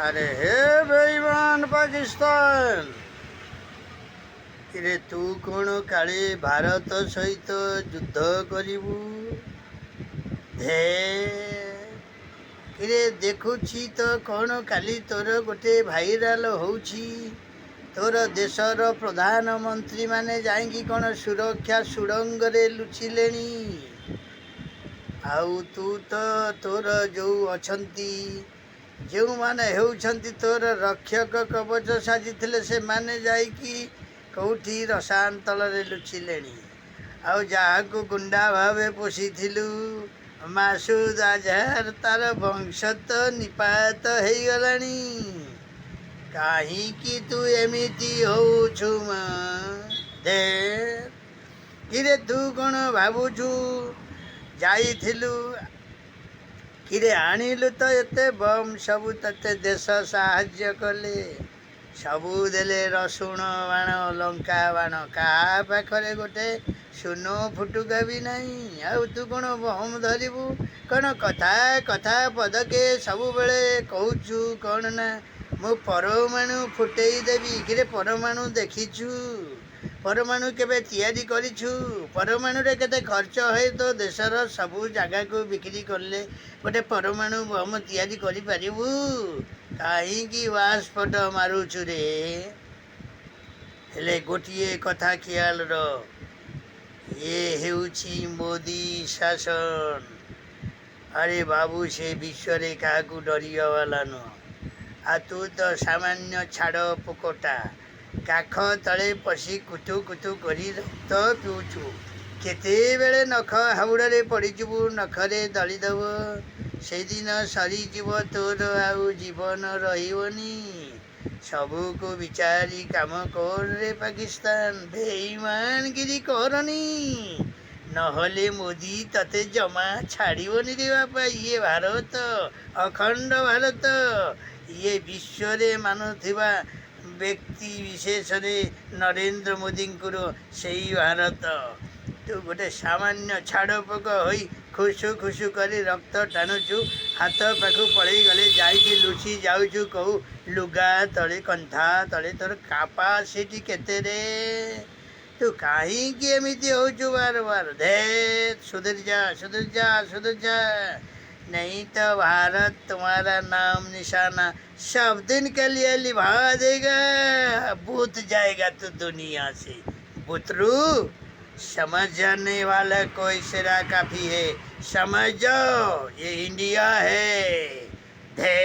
अरे हे बेईमान पाकिस्तान किरे तू कौन काले भारत सहित युद्ध करिबू धे किरे देखुची तो कौन काली तोर गोटे भाईराल होउची तोर देशर प्रधानमंत्री माने जाइकी कौन सुरक्षा सुड़ंग रे लुचिलेनी आउ तू तो तोर जो अछंती जो माने हेउछंती तोर रक्षक कवच साजिथिले से माने जाइकी कौठी रसांतल रे लुचिलेनी आउ जाहाकू गुंडा भावे पोषिथिलु मासूद अजहर तार वंश तो निपात हो गलानी काहींकी तू एमिति होउछु दे किरे तू कौन भावुछु जाइथिलु किरे आनिलु तो एते बम सबू तते देश साहाଯ୍य कले सबू देले रसुण बाण लंका बाण का पाखरे गोटे सुनो फुटुका भी नहीं आउ तू कौन बम धरिबू कौन कथा कथा पदके सबु बेले कहूचु कौन ना मु परमाणु फुटेई देवी किरे परमाणु देखिछु परमाणु केबे तैयारी करिछु परमाणु रे केते खर्च है तो देशर सबू जगह को बिक्री करले गोटे परमाणु बम तैयारी करि परिबू काहींकी वास्पट मारुछु रे हेले गोटिए कथा ख्याल रो ये हेउछि मोदी शासन अरे बाबू से विश्व रे काकू डरिया वाला न आ तू तो सामान्य छाड़ पोकटा काख तले पशी कुतु कुतु करी रक्त पिउछु केते बेले नख हाउड़े पड़ीजु नखरे दलिदेव से दिन सरीजीव तोर आउ जीवन रही सबू को विचारी काम कर रे पाकिस्तान बेईमानगिरी करनी नहले मोदी तते जमा छाड़बनी रे बापा ये भारत अखंड भारत ये विश्व रे मानुथिबा व्यक्ति विशेष रे नरेंद्र मोदी से भारत तू गोटे सामान्य छाड़ पक हो खुशु खुशु कर रक्त टाणुचु हाथ पाखु पड़े गले जाइए लुचि जाऊचु कहू लुगा तले कंथा तले तोर कैपेसिटी केते रे तू कहीं एमती होचु बार बार दे सुधर जा सुधर जा सुधर जा नहीं तो भारत तुम्हारा नाम निशाना सब दिन के लिए लिभा देगा बूत जाएगा तू दुनिया से बुतरू समझ जाने वाला कोई सिरा काफी है समझ जाओ ये इंडिया है धे